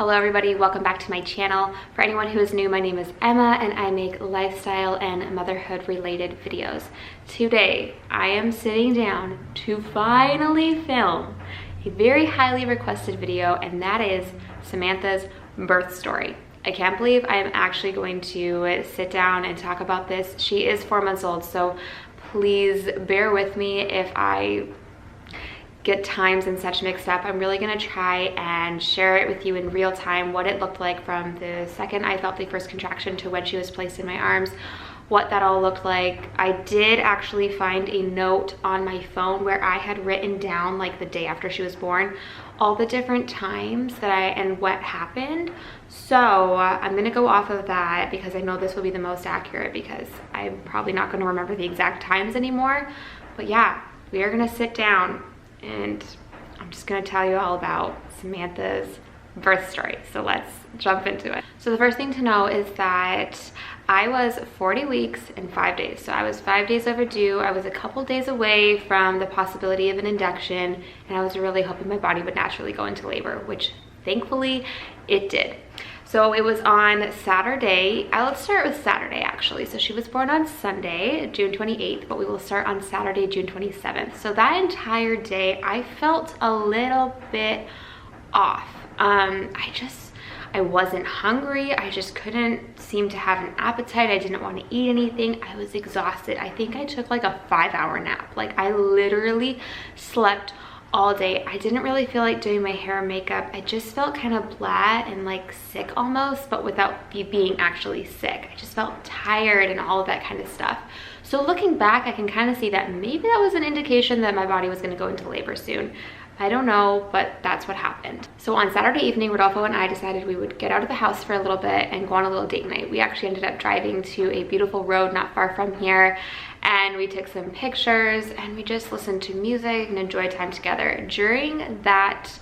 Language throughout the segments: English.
Hello everybody, welcome back to my channel. For anyone who is new, my name is Emma and I make lifestyle and motherhood related videos. Today, I am sitting down to finally film a very highly requested video, and that is Samantha's birth story. I can't believe I am actually going to sit down and talk about this. She is 4 months old, so please bear with me if I get times and such mixed up. I'm really gonna try and share it with you in real time, what it looked like from the second I felt the first contraction to when she was placed in my arms, what that all looked like. I did actually find a note on my phone where I had written down, like the day after she was born, all the different times that and what happened. So I'm gonna go off of that because I know this will be the most accurate, because I'm probably not gonna remember the exact times anymore. But yeah, we are gonna sit down and I'm just gonna tell you all about Samantha's birth story. So let's jump into it. So the first thing to know is that I was 40 weeks and 5 days. So I was 5 days overdue. I was a couple days away from the possibility of an induction, and I was really hoping my body would naturally go into labor, which thankfully it did. So it was on Saturday. Let's start with Saturday actually. So she was born on Sunday, June 28th, but we will start on Saturday, June 27th. So that entire day, I felt a little bit off. I wasn't hungry. I just couldn't seem to have an appetite. I didn't want to eat anything. I was exhausted. I think I took like a 5-hour nap. Like I literally slept all day. I didn't really feel like doing my hair and makeup. I just felt kind of blah and like sick almost, but without being actually sick. I just felt tired and all of that kind of stuff. So looking back, I can kind of see that maybe that was an indication that my body was going to go into labor soon. I don't know, but that's what happened. So on Saturday evening, Rodolfo and I decided we would get out of the house for a little bit and go on a little date night. We actually ended up driving to a beautiful road not far from here, and we took some pictures and we just listened to music and enjoyed time together. During that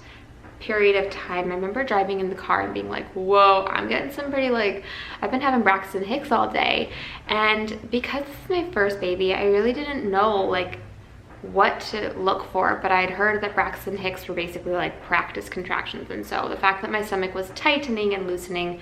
period of time, I remember driving in the car and being like, whoa, I'm getting some pretty, like, I've been having Braxton Hicks all day. And because this is my first baby, I really didn't know like what to look for, but I had heard that Braxton Hicks were basically like practice contractions, and so the fact that my stomach was tightening and loosening,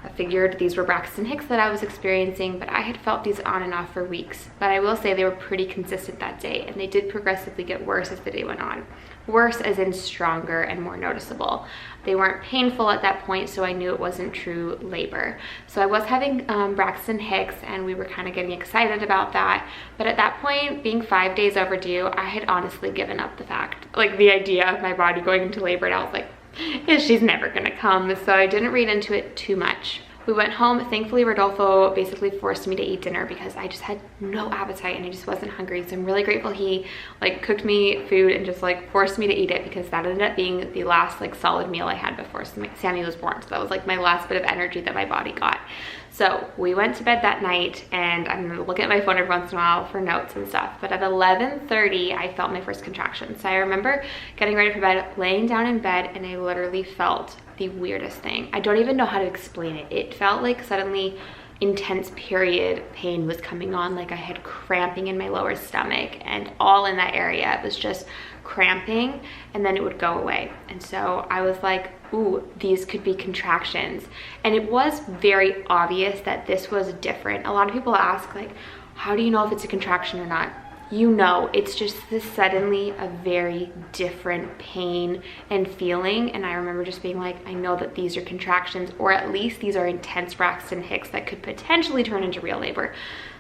I figured these were Braxton Hicks that I was experiencing, but I had felt these on and off for weeks. But I will say they were pretty consistent that day, and they did progressively get worse as the day went on. Worse as in stronger and more noticeable. They weren't painful at that point, so I knew it wasn't true labor. So I was having Braxton Hicks, and we were kind of getting excited about that. But at that point, being 5 days overdue, I had honestly given up the fact, like the idea of my body going into labor, and I was like, she's never gonna come. So I didn't read into it too much. We went home. Thankfully, Rodolfo basically forced me to eat dinner because I just had no appetite and I just wasn't hungry. So I'm really grateful he like cooked me food and just like forced me to eat it, because that ended up being the last like solid meal I had before Sammy was born. So that was like my last bit of energy that my body got. So we went to bed that night, and I'm gonna look at my phone every once in a while for notes and stuff. But at 11:30, I felt my first contraction. So I remember getting ready for bed, laying down in bed, and I literally felt the weirdest thing. I don't even know how to explain it. It felt like suddenly intense period pain was coming on, like I had cramping in my lower stomach, and all in that area. It was just cramping, and then it would go away. And so I was like, ooh, these could be contractions. And it was very obvious that this was different. A lot of people ask, like, how do you know if it's a contraction or not? You know, it's just this suddenly a very different pain and feeling. And I remember just being like, I know that these are contractions, or at least these are intense Braxton Hicks that could potentially turn into real labor.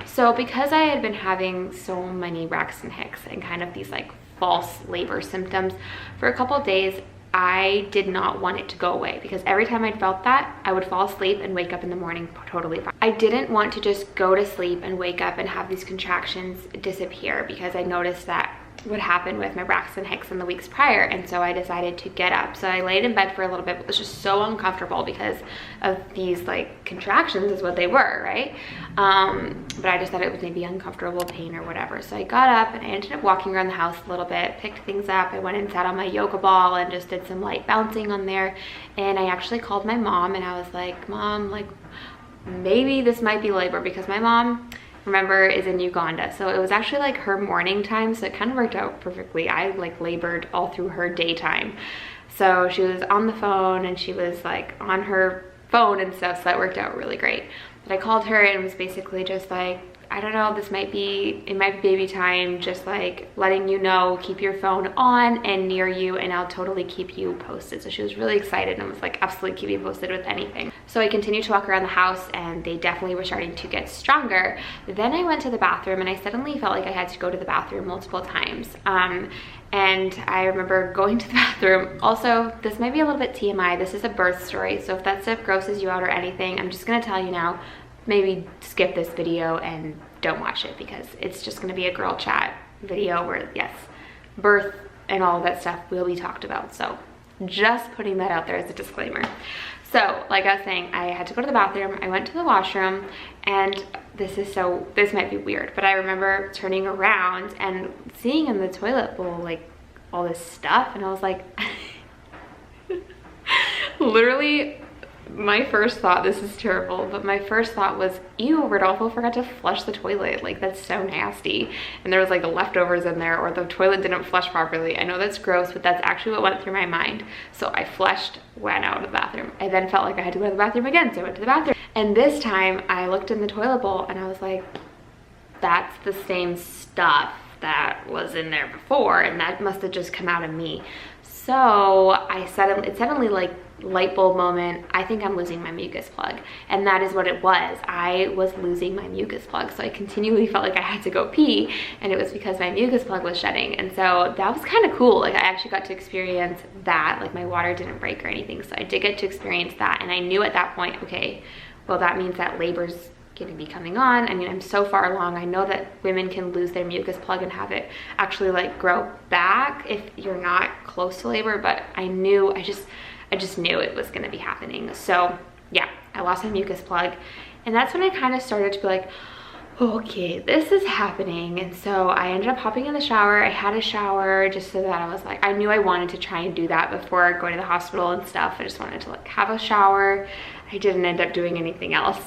So because I had been having so many Braxton Hicks and kind of these like false labor symptoms for a couple of days, I did not want it to go away, because every time I felt that, I would fall asleep and wake up in the morning totally fine. I didn't want to just go to sleep and wake up and have these contractions disappear, because I noticed that would happen with my Braxton Hicks in the weeks prior. And so I decided to get up. So I laid in bed for a little bit, but it was just so uncomfortable because of these like contractions is what they were, right? But I just thought it was maybe uncomfortable pain or whatever. So I got up and I ended up walking around the house a little bit, picked things up. I went and sat on my yoga ball and just did some light bouncing on there. And I actually called my mom and I was like, Mom, like maybe this might be labor, because my mom, remember, is in Uganda. So it was actually like her morning time, so it kind of worked out perfectly. I like labored all through her daytime. So she was on the phone and she was like on her phone and stuff, so that worked out really great. But I called her and it was basically just like, I don't know, it might be baby time, just like letting you know, keep your phone on and near you and I'll totally keep you posted. So she was really excited and was like, absolutely keep me posted with anything. So I continued to walk around the house and they definitely were starting to get stronger. Then I went to the bathroom and I suddenly felt like I had to go to the bathroom multiple times. And I remember going to the bathroom. Also, this might be a little bit TMI, this is a birth story, so if that stuff grosses you out or anything, I'm just gonna tell you now, maybe skip this video and don't watch it because it's just gonna be a girl chat video where, yes, birth and all of that stuff will be talked about. So just putting that out there as a disclaimer. So like I was saying, I had to go to the bathroom, I went to the washroom, and this might be weird, but I remember turning around and seeing in the toilet bowl like all this stuff, and I was like, literally, my first thought, this is terrible, but my first thought was, ew, Rodolfo forgot to flush the toilet. Like, that's so nasty. And there was like leftovers in there, or the toilet didn't flush properly. I know that's gross, but that's actually what went through my mind. So I flushed, went out of the bathroom. I then felt like I had to go to the bathroom again, so I went to the bathroom. And this time I looked in the toilet bowl and I was like, that's the same stuff that was in there before, and that must have just come out of me. So it suddenly like light bulb moment, I think I'm losing my mucus plug. And that is what it was. I was losing my mucus plug. So I continually felt like I had to go pee, and it was because my mucus plug was shedding. And so that was kind of cool. Like, I actually got to experience that. Like, my water didn't break or anything. So I did get to experience that. And I knew at that point, okay, well, that means that labor's going to be coming on. I mean, I'm so far along. I know that women can lose their mucus plug and have it actually like grow back if you're not close to labor, but I just knew it was going to be happening. So yeah, I lost my mucus plug, and that's when I kind of started to be like, okay, this is happening. And so I ended up hopping in the shower. I had a shower just so that I was like, I knew I wanted to try and do that before going to the hospital and stuff. I just wanted to like have a shower. I didn't end up doing anything else.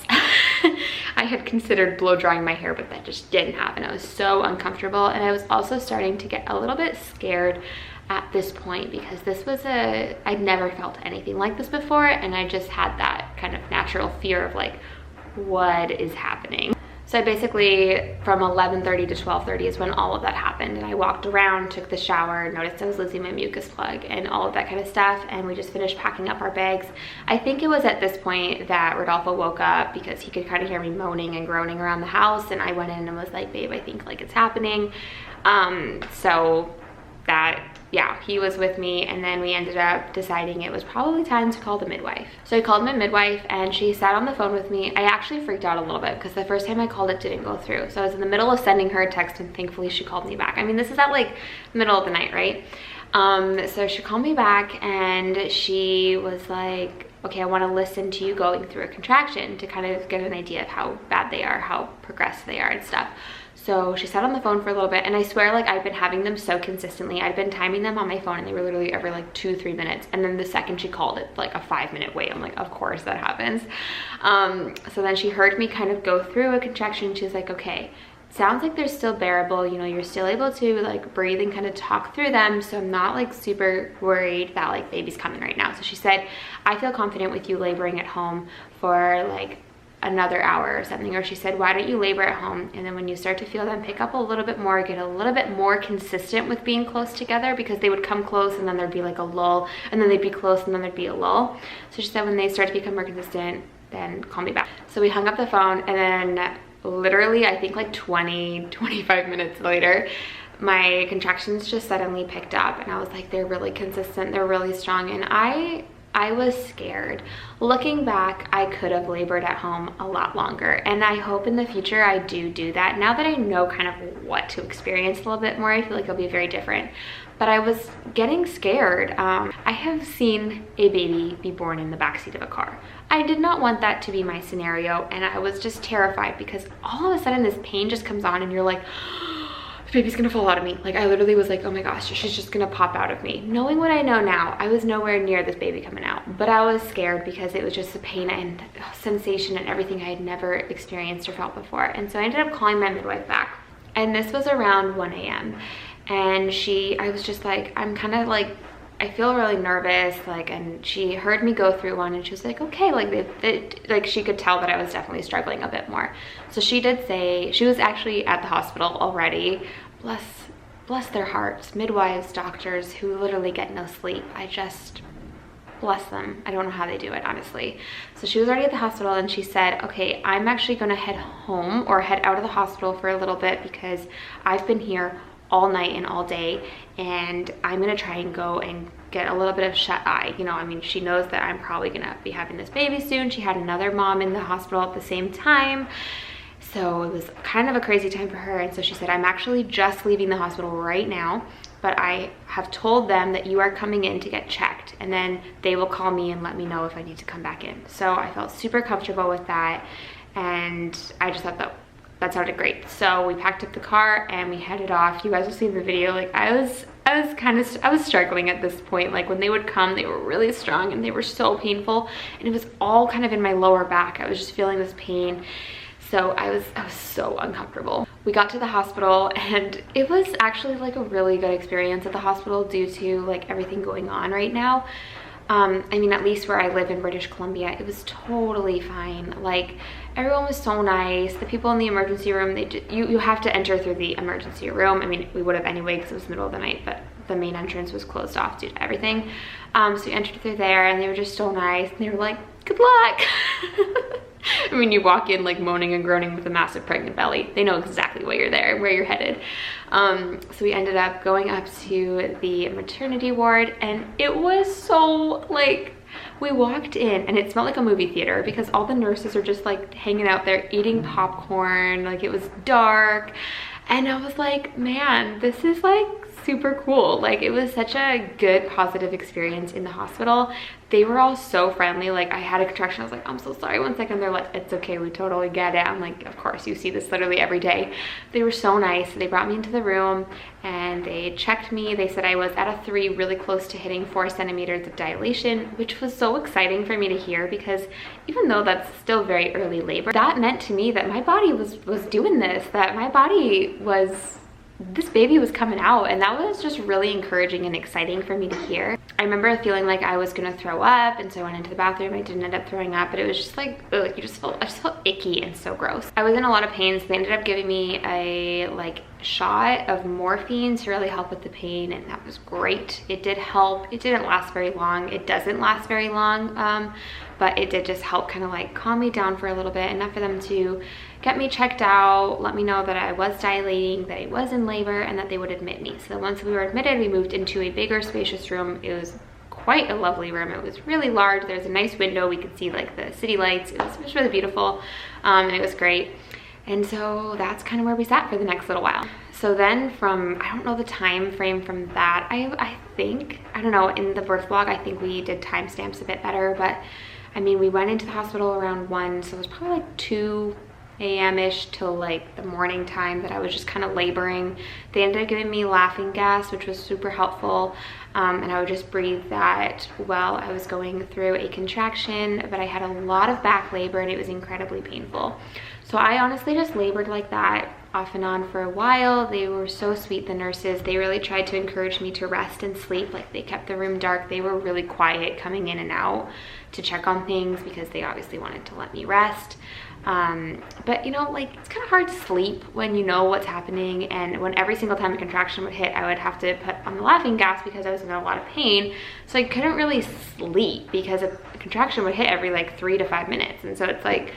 I had considered blow drying my hair, but that just didn't happen. I was so uncomfortable, and I was also starting to get a little bit scared at this point because I'd never felt anything like this before, and I just had that kind of natural fear of like, what is happening? So I basically, from 11:30 to 12:30 is when all of that happened, and I walked around, took the shower, noticed I was losing my mucus plug and all of that kind of stuff, and we just finished packing up our bags. I think it was at this point that Rodolfo woke up because he could kind of hear me moaning and groaning around the house, and I went in and was like, babe, I think like it's happening. So that, yeah, he was with me, and then we ended up deciding it was probably time to call the midwife. So I called my midwife, and she sat on the phone with me. I actually freaked out a little bit because the first time I called, it didn't go through. So I was in the middle of sending her a text, and thankfully she called me back. I mean, this is at like the middle of the night, right? So she called me back, and she was like, okay, I want to listen to you going through a contraction to kind of get an idea of how bad they are, how progressed they are and stuff. So she sat on the phone for a little bit, and I swear, like, I've been having them so consistently. I'd been timing them on my phone, and they were literally every like 2-3 minutes. And then the second she called, it like a 5-minute wait. I'm like, of course that happens. So then she heard me kind of go through a contraction. She was like, okay, sounds like they're still bearable. You know, you're still able to like breathe and kind of talk through them. So I'm not like super worried that like baby's coming right now. So she said, I feel confident with you laboring at home for like another hour or something. Or she said, why don't you labor at home, and then when you start to feel them pick up a little bit more, get a little bit more consistent with being close together, because they would come close and then there'd be like a lull, and then they'd be close and then there'd be a lull. So she said, when they start to become more consistent, then call me back. So we hung up the phone, and then literally I think like 20-25 minutes later, my contractions just suddenly picked up, and I was like, they're really consistent, they're really strong. And I was scared. Looking back, I could have labored at home a lot longer, and I hope in the future I do that. Now that I know kind of what to experience a little bit more, I feel like it'll be very different. But I was getting scared. I have seen a baby be born in the backseat of a car. I did not want that to be my scenario, and I was just terrified because all of a sudden this pain just comes on, and you're like, baby's gonna fall out of me. Like, I literally was like, oh my gosh, she's just gonna pop out of me. Knowing what I know now, I was nowhere near this baby coming out, but I was scared because it was just the pain and sensation and everything I had never experienced or felt before. And so I ended up calling my midwife back, and this was around 1 a.m. and I was just like, I'm kind of like, I feel really nervous, like, and she heard me go through one and she was like, okay, like like she could tell that I was definitely struggling a bit more. So she did say, she was actually at the hospital already. Bless their hearts, midwives, doctors who literally get no sleep. I just bless them. I don't know how they do it, honestly. So she was already at the hospital and she said, okay, I'm actually gonna head home or head out of the hospital for a little bit because I've been here all night and all day, and I'm gonna try and go and get a little bit of shut eye. You know, I mean, she knows that I'm probably gonna be having this baby soon. She had another mom in the hospital at the same time. So it was kind of a crazy time for her. And so she said, I'm actually just leaving the hospital right now, but I have told them that you are coming in to get checked, and then they will call me and let me know if I need to come back in. So I felt super comfortable with that, and I just thought that sounded great. So we packed up the car and we headed off. You guys will see in the video, like I was struggling at this point. Like when they would come, they were really strong and they were so painful, and it was all kind of in my lower back. I was just feeling this pain. So I was so uncomfortable. We got to the hospital and it was actually like a really good experience at the hospital due to like everything going on right now. I mean, at least where I live in British Columbia, it was totally fine. Like everyone was so nice. The people in the emergency room, you have to enter through the emergency room. I mean, we would have anyway because it was the middle of the night, but the main entrance was closed off due to everything. So we entered through there and they were just so nice. And they were like, good luck. I mean, you walk in like moaning and groaning with a massive pregnant belly. They know exactly why you're there and where you're headed. So we ended up going up to the maternity ward, and it was so like, we walked in and it smelled like a movie theater because all the nurses are just like hanging out there eating popcorn. Like it was dark, and I was like, man, this is like super cool. Like it was such a good positive experience in the hospital. They were all so friendly. Like I had a contraction, I was like, I'm so sorry, 1 second. They're like, it's okay, we totally get it. I'm like, of course, you see this literally every day. They were so nice. They brought me into the room and they checked me. They said I was at a 3, really close to hitting 4 centimeters of dilation, which was so exciting for me to hear because even though that's still very early labor, that meant to me that my body was doing this, that my body was, this baby was coming out, and that was just really encouraging and exciting for me to hear. I remember feeling like I was gonna throw up, and so I went into the bathroom. I didn't end up throwing up, but it was just like, ugh, I just felt icky and so gross. I was in a lot of pain, so they ended up giving me a like shot of morphine to really help with the pain, and that was great. It did help. It didn't last very long. It doesn't last very long, but it did just help kind of like calm me down for a little bit, enough for them to get me checked out, let me know that I was dilating, that I was in labor, and that they would admit me. So once we were admitted, we moved into a bigger, spacious room. It was quite a lovely room. It was really large. There's a nice window. We could see like the city lights. It was really beautiful, and it was great. And so that's kind of where we sat for the next little while. So then from, I don't know the time frame from that, I think, I don't know, in the birth vlog, I think we did timestamps a bit better, but I mean, we went into the hospital around 1, so it was probably like 2 a.m.-ish till like the morning time that I was just kind of laboring. They ended up giving me laughing gas, which was super helpful, and I would just breathe that while I was going through a contraction, but I had a lot of back labor and it was incredibly painful. So I honestly just labored like that off and on for a while. They were so sweet, the nurses. They really tried to encourage me to rest and sleep. Like they kept the room dark. They were really quiet coming in and out to check on things because they obviously wanted to let me rest. But you know, like it's kind of hard to sleep when you know what's happening, and when every single time a contraction would hit, I would have to put on the laughing gas because I was in a lot of pain. So I couldn't really sleep because a contraction would hit every like 3 to 5 minutes. And so it's like,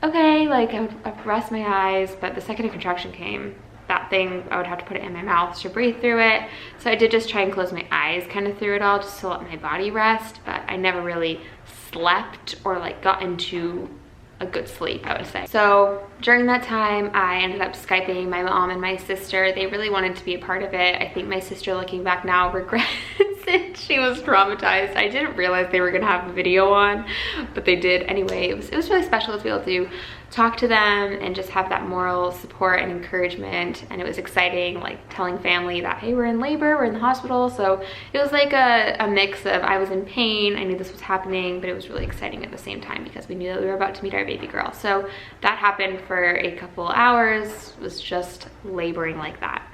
okay, like I'd rest my eyes, but the second a contraction came, that thing, I would have to put it in my mouth to breathe through it. So I did just try and close my eyes kind of through it all just to let my body rest, but I never really slept or like got into a good sleep, I would say. So during that time, I ended up Skyping my mom and my sister. They really wanted to be a part of it. I think my sister, looking back now, regrets it. She was traumatized. I didn't realize they were gonna have a video on, but they did anyway. It was really special to be able to talk to them and just have that moral support and encouragement. And it was exciting, like telling family that, hey, we're in labor, we're in the hospital. So it was like a mix of, I was in pain, I knew this was happening, but it was really exciting at the same time because we knew that we were about to meet our baby girl. So that happened for a couple hours, was just laboring like that.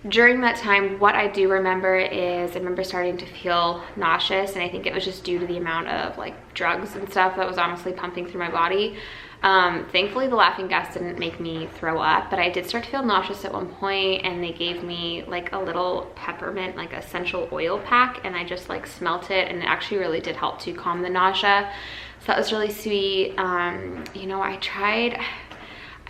During that time, what I do remember is I remember starting to feel nauseous, and I think it was just due to the amount of like drugs and stuff that was honestly pumping through my body. Thankfully the laughing gas didn't make me throw up, but I did start to feel nauseous at one point, and they gave me like a little peppermint, like essential oil pack, and I just like smelt it, and it actually really did help to calm the nausea. So that was really sweet. You know,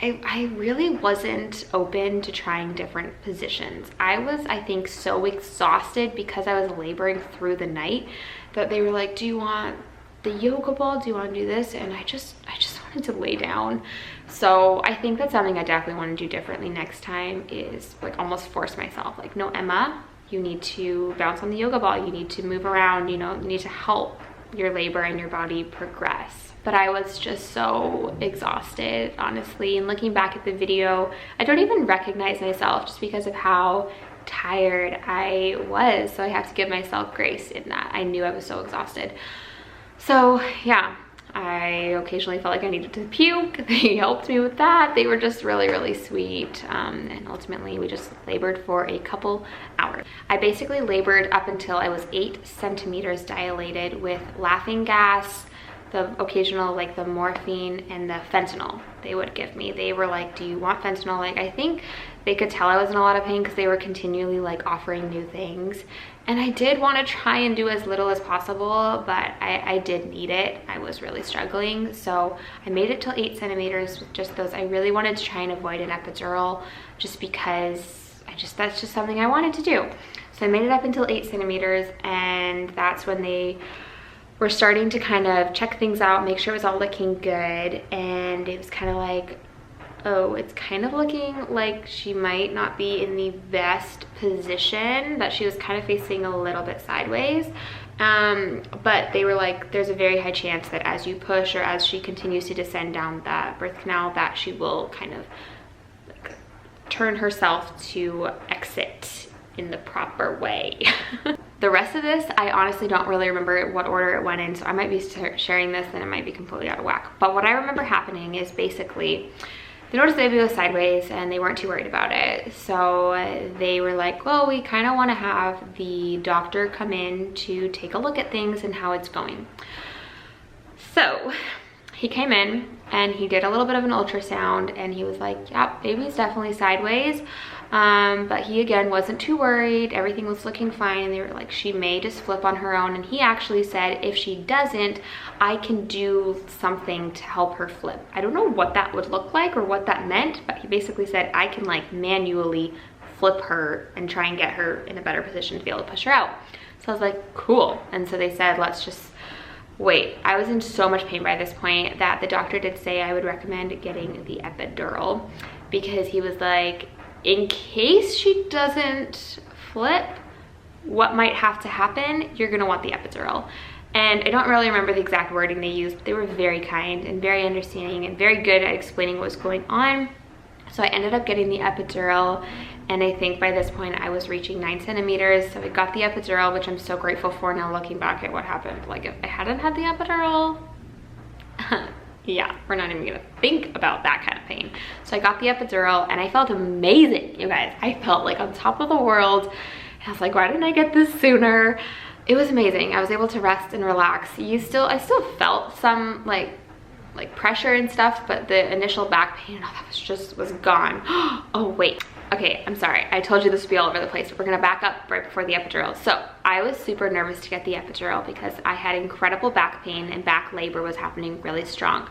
I really wasn't open to trying different positions. I was, I think, so exhausted because I was laboring through the night that they were like, do you want the yoga ball? Do you want to do this? And I just wanted to lay down. So I think that's something I definitely want to do differently next time, is like almost force myself, like, no, Emma, you need to bounce on the yoga ball. You need to move around, you know, you need to help your labor and your body progress. But I was just so exhausted, honestly. And looking back at the video, I don't even recognize myself just because of how tired I was. So I have to give myself grace in that. I knew I was so exhausted. So yeah, I occasionally felt like I needed to puke. They helped me with that. They were just really, really sweet. And ultimately we just labored for a couple hours. I basically labored up until I was 8 centimeters dilated with laughing gas, the occasional like the morphine, and the fentanyl they would give me. They were like, do you want fentanyl? Like, I think they could tell I was in a lot of pain because they were continually like offering new things. And I did want to try and do as little as possible, but I did need it. I was really struggling. So I made it till 8 centimeters with just those. I really wanted to try and avoid an epidural just because that's just something I wanted to do. So I made it up until 8 centimeters, and that's when they were starting to kind of check things out, make sure it was all looking good. And it was kind of like, oh, it's kind of looking like she might not be in the best position, that she was kind of facing a little bit sideways. But they were like, there's a very high chance that as you push, or as she continues to descend down that birth canal, that she will kind of like turn herself to exit in the proper way. The rest of this, I honestly don't really remember what order it went in, so I might be sharing this and it might be completely out of whack. But what I remember happening is basically, they noticed the baby was sideways and they weren't too worried about it. So they were like, well, we kind of want to have the doctor come in to take a look at things and how it's going. So he came in and he did a little bit of an ultrasound, and he was like, yep, baby's definitely sideways. But he again wasn't too worried. Everything was looking fine, and they were like, she may just flip on her own. And he actually said, if she doesn't, I can do something to help her flip. I don't know what that would look like or what that meant, but he basically said, I can like manually flip her and try and get her in a better position to be able to push her out. So I was like, cool. And so they said, let's just wait. I was in so much pain by this point that the doctor did say I would recommend getting the epidural, because he was like, in case she doesn't flip, what might have to happen, you're gonna want the epidural. And I don't really remember the exact wording they used, but they were very kind and very understanding and very good at explaining what was going on. So I ended up getting the epidural, and I think by this point I was reaching 9 centimeters. So I got the epidural, which I'm so grateful for now looking back at what happened. Like, if I hadn't had the epidural, yeah, we're not even gonna think about that kind of pain. So I got the epidural and I felt amazing, you guys. I felt like on top of the world. And I was like, why didn't I get this sooner? It was amazing. I was able to rest and relax. I still felt some like pressure and stuff, but the initial back pain and all that was gone. Oh wait, okay, I'm sorry. I told you this would be all over the place, but we're gonna back up right before the epidural. So I was super nervous to get the epidural because I had incredible back pain and back labor was happening really strong.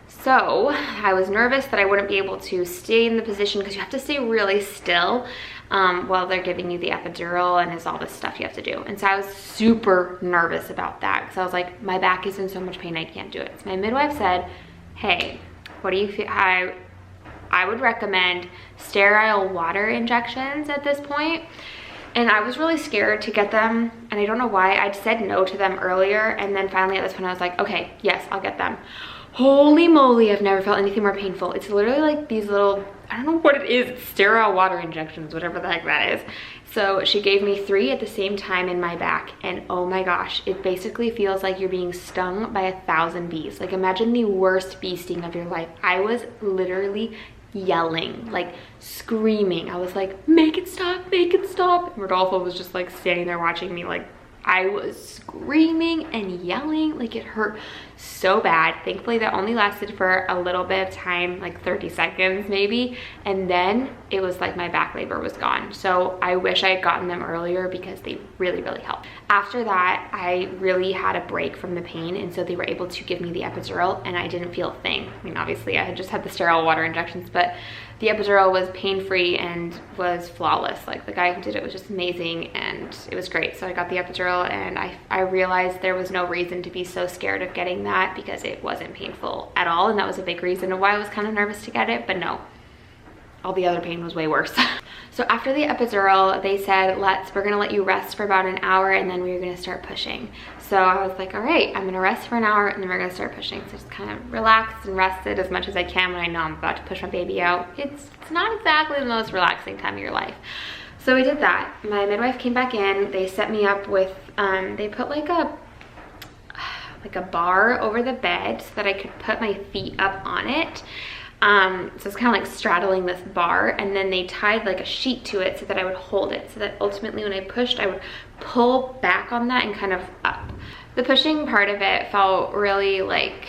So I was nervous that I wouldn't be able to stay in the position, because you have to stay really still while they're giving you the epidural, and there's all this stuff you have to do. And so I was super nervous about that, because I was like, my back is in so much pain, I can't do it. So my midwife said, hey, what do you feel? I would recommend sterile water injections at this point. And I was really scared to get them, and I don't know why. I'd said no to them earlier, and then finally at this point I was like, okay, yes, I'll get them. Holy moly, I've never felt anything more painful. It's literally like these little, I don't know what it is, sterile water injections, whatever the heck that is. So she gave me 3 at the same time in my back, and oh my gosh, it basically feels like you're being stung by 1,000 bees. Like, imagine the worst bee sting of your life. I was literally yelling, like screaming. I was like, make it stop, make it stop. And Rodolfo was just like standing there watching me, like I was screaming and yelling, like it hurt so bad. Thankfully that only lasted for a little bit of time, like 30 seconds maybe, and then it was like my back labor was gone. So I wish I had gotten them earlier because they really helped. After that, I really had a break from the pain, and so they were able to give me the epidural and I didn't feel a thing. I mean, obviously I had just had the sterile water injections, but the epidural was pain-free and was flawless. Like the guy who did it was just amazing and it was great. So I got the epidural and I realized there was no reason to be so scared of getting that because it wasn't painful at all. And that was a big reason of why I was kind of nervous to get it, but no, all the other pain was way worse. So after the epidural, they said, we're gonna let you rest for about an hour and then we were gonna start pushing. So I was like, all right, I'm gonna rest for an hour and then we're gonna start pushing. So just kind of relaxed and rested as much as I can when I know I'm about to push my baby out. It's not exactly the most relaxing time of your life. So we did that. My midwife came back in, they set me up with, they put like a bar over the bed so that I could put my feet up on it. So it's kind of like straddling this bar, and then they tied like a sheet to it so that I would hold it, so that ultimately when I pushed I would pull back on that and kind of up. The pushing part of it felt really like,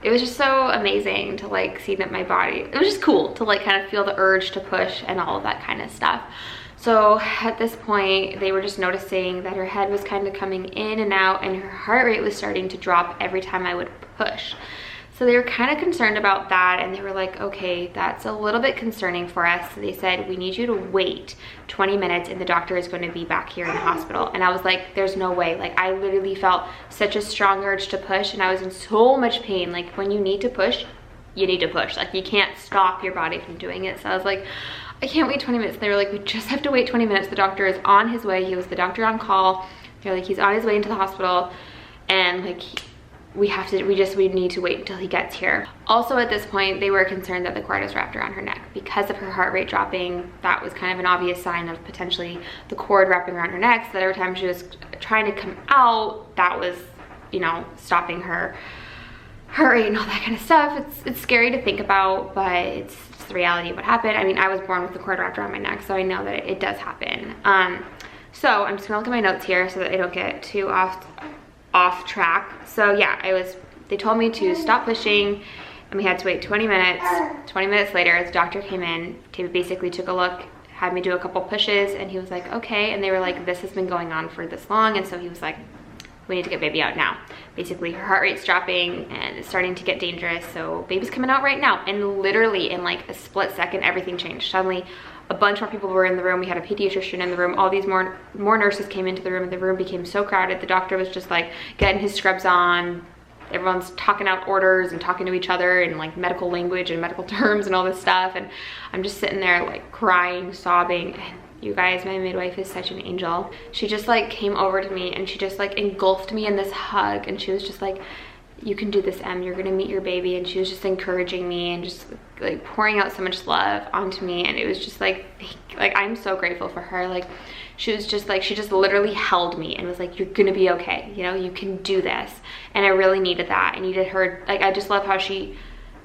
it was just so amazing to like see that my body, it was just cool to like kind of feel the urge to push and all of that kind of stuff. So at this point, they were just noticing that her head was kind of coming in and out and her heart rate was starting to drop every time I would push. So they were kind of concerned about that, and they were like, okay, that's a little bit concerning for us. So they said, we need you to wait 20 minutes and the doctor is going to be back here in the hospital. And I was like, there's no way. Like I literally felt such a strong urge to push and I was in so much pain. Like when you need to push, you need to push. Like you can't stop your body from doing it. So I was like, I can't wait 20 minutes. And they were like, we just have to wait 20 minutes. The doctor is on his way. He was the doctor on call. They're like, he's on his way into the hospital and like, we need to wait until he gets here. Also at this point, they were concerned that the cord was wrapped around her neck. Because of her heart rate dropping, that was kind of an obvious sign of potentially the cord wrapping around her neck, so that every time she was trying to come out, that was, you know, stopping her heart rate and all that kind of stuff. It's scary to think about, but it's just the reality of what happened. I mean, I was born with the cord wrapped around my neck, so I know that it does happen. So I'm just gonna look at my notes here so that I don't get too off track. So yeah, they told me to stop pushing and we had to wait 20 minutes. 20 minutes later, the doctor came in, basically took a look, had me do a couple pushes, and he was like, okay. And they were like, this has been going on for this long. And so he was like, we need to get baby out now. Basically her heart rate's dropping and it's starting to get dangerous. So baby's coming out right now. And literally in like a split second, everything changed. Suddenly a bunch more people were in the room. We had a pediatrician in the room. All these more nurses came into the room and the room became so crowded. The doctor was just like getting his scrubs on. Everyone's talking out orders and talking to each other in like medical language and medical terms and all this stuff. And I'm just sitting there like crying, sobbing. And you guys, my midwife is such an angel. She just like came over to me and she just like engulfed me in this hug. And she was just like, you can do this, Em, you're gonna meet your baby. And she was just encouraging me and just like pouring out so much love onto me. And it was just like I'm so grateful for her. Like she was just like, she just literally held me and was like, you're gonna be okay, you know, you can do this. And I really needed that. I needed her. Like I just love how she,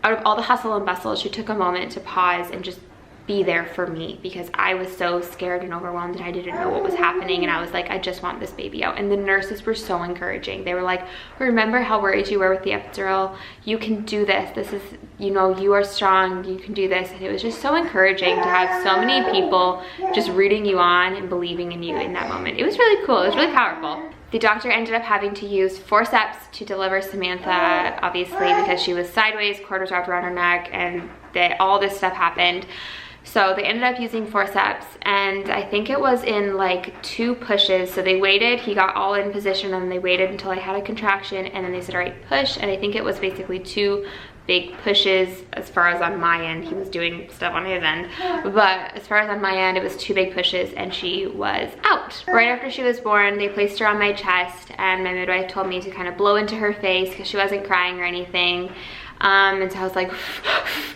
out of all the hustle and bustle, she took a moment to pause and just be there for me, because I was so scared and overwhelmed and I didn't know what was happening. And I was like, I just want this baby out. And the nurses were so encouraging. They were like, remember how worried you were with the epidural? You can do this. This is, you know, you are strong, you can do this. And it was just so encouraging to have so many people just rooting you on and believing in you in that moment. It was really cool. It was really powerful. The doctor ended up having to use forceps to deliver Samantha, obviously, because she was sideways, cord was wrapped around her neck, and all this stuff happened. So they ended up using forceps, and I think it was in like 2 pushes. So they waited, he got all in position, and they waited until I had a contraction, and then they said, all right, push. And I think it was basically 2 big pushes as far as on my end. He was doing stuff on his end, but as far as on my end, it was 2 big pushes and she was out. Right after she was born, they placed her on my chest, and my midwife told me to kind of blow into her face because she wasn't crying or anything. And so I was like,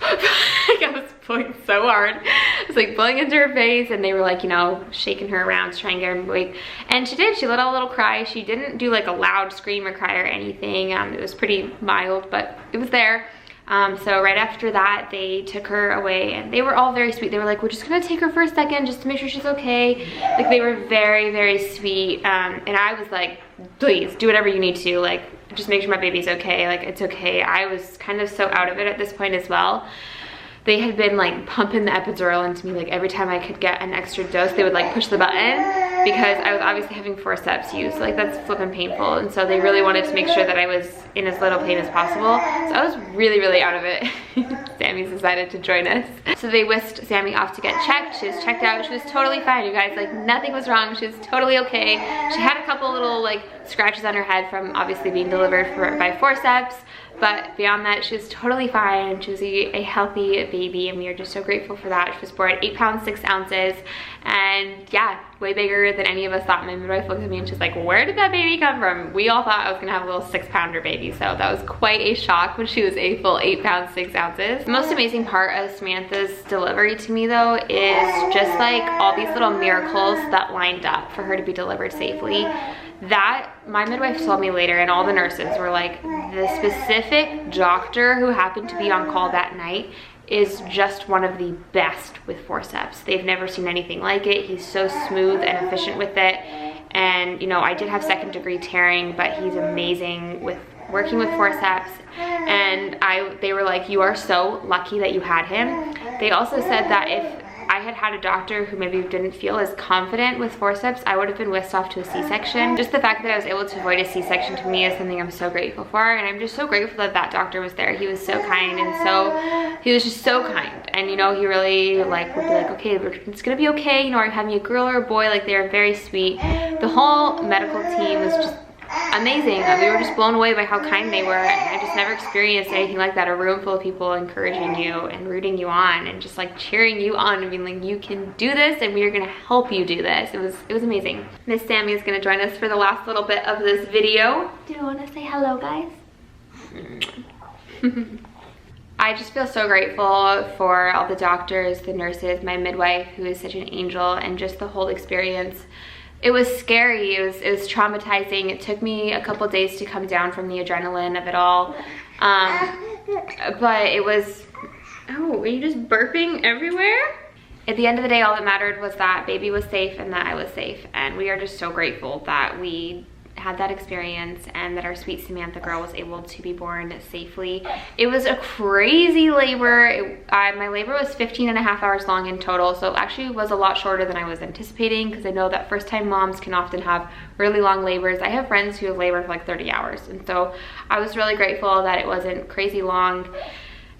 I was blowing so hard. I was like blowing into her face, and they were like, you know, shaking her around to try and get her awake. And she did. She let out a little cry. She didn't do like a loud scream or cry or anything. It was pretty mild, but it was there. So right after that, they took her away, and they were all very sweet. They were like, we're just gonna take her for a second just to make sure she's okay. Like, they were very, very sweet. And I was like, please do whatever you need to, like, just make sure my baby's okay. Like, it's okay. I was kind of so out of it at this point as well. They had been like pumping the epidural into me, like every time I could get an extra dose, they would like push the button, because I was obviously having forceps used. Like, that's flipping painful. And so they really wanted to make sure that I was in as little pain as possible. So I was really, really out of it. Sammy's decided to join us. So they whisked Sammy off to get checked. She was checked out. She was totally fine, you guys. Like, nothing was wrong. She was totally okay. She had a couple little like scratches on her head from obviously being delivered by forceps. But beyond that, she was totally fine. She was a healthy baby, and we are just so grateful for that. She was born 8 pounds 6 ounces, and yeah, way bigger than any of us thought. My midwife looked at me and she's like, where did that baby come from? We all thought I was gonna have a little 6-pounder baby, so that was quite a shock when she was a full 8 pounds 6 ounces. The most amazing part of Samantha's delivery to me though is just like all these little miracles that lined up for her to be delivered safely. That, my midwife told me later, and all the nurses were like, the specific doctor who happened to be on call that night is just one of the best with forceps. They've never seen anything like it. He's so smooth and efficient with it. And you know, I did have 2nd-degree tearing, but he's amazing with working with forceps. And they were like, you are so lucky that you had him. They also said that if I had had a doctor who maybe didn't feel as confident with forceps, I would have been whisked off to a C-section. Just the fact that I was able to avoid a C-section to me is something I'm so grateful for, and I'm just so grateful that that doctor was there. He was so kind, and he was just so kind. And you know, he really like would be like, okay, it's gonna be okay, you know, are you having a girl or a boy? Like, they were very sweet. The whole medical team was just amazing. We were just blown away by how kind they were, and I just never experienced anything like that. A room full of people encouraging you and rooting you on and just like cheering you on and being like, you can do this and we are gonna help you do this. It was amazing. Miss Sammy is gonna join us for the last little bit of this video. Do you want to say hello, guys? I just feel so grateful for all the doctors, the nurses, my midwife, who is such an angel, and just the whole experience. It was scary, it was traumatizing. It took me a couple days to come down from the adrenaline of it all. But it was, oh, are you just burping everywhere? At the end of the day, all that mattered was that baby was safe and that I was safe. And we are just so grateful that we had that experience and that our sweet Samantha girl was able to be born safely. It was a crazy labor. My labor was 15.5 hours long in total, so it actually was a lot shorter than I was anticipating, because I know that first-time moms can often have really long labors. I have friends who have labored for like 30 hours, and so I was really grateful that it wasn't crazy long.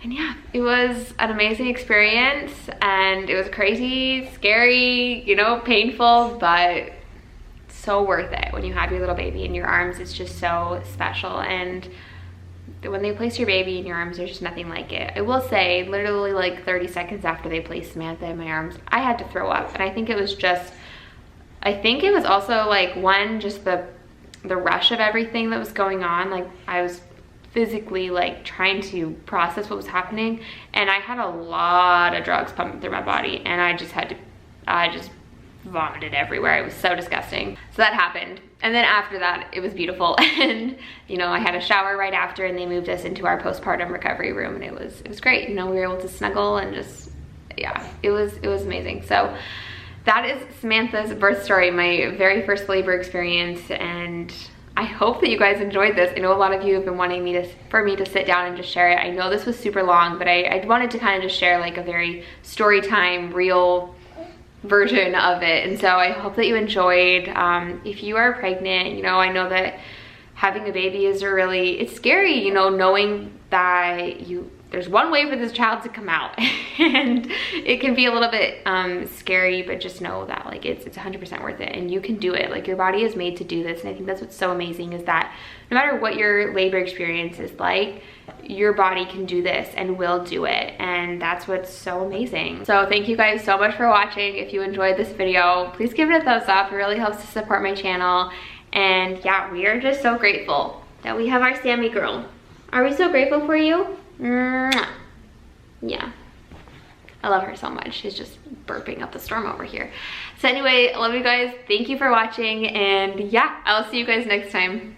And yeah, it was an amazing experience, and it was crazy, scary, you know, painful, but so worth it. When you have your little baby in your arms, it's just so special. And when they place your baby in your arms, there's just nothing like it. I will say, literally like 30 seconds after they placed Samantha in my arms, I had to throw up. And I think it was also like, one, just the rush of everything that was going on. Like, I was physically like trying to process what was happening, and I had a lot of drugs pumping through my body, and I just vomited everywhere. It was so disgusting. So that happened, and then after that it was beautiful. And you know, I had a shower right after, and they moved us into our postpartum recovery room, and it was great. You know, we were able to snuggle and just, yeah, it was amazing. So that is Samantha's birth story, my very first labor experience, and I hope that you guys enjoyed this. I know a lot of you have been wanting for me to sit down and just share it. I know this was super long, but I wanted to kind of just share like a very story time, real version of it. And so I hope that you enjoyed. If you are pregnant, you know, I know that having a baby is it's scary, you know, knowing that there's one way for this child to come out. And it can be a little bit scary, but just know that like it's 100% worth it, and you can do it. Like, your body is made to do this. And I think that's what's so amazing, is that no matter what your labor experience is like, your body can do this and will do it. And that's what's so amazing. So thank you guys so much for watching. If you enjoyed this video, please give it a thumbs up. It really helps to support my channel. And yeah, we are just so grateful that we have our Sammy girl. Are we so grateful for you? Mwah. Yeah, I love her so much. She's just burping up the storm over here. So anyway, I love you guys. Thank you for watching, and yeah, I'll see you guys next time.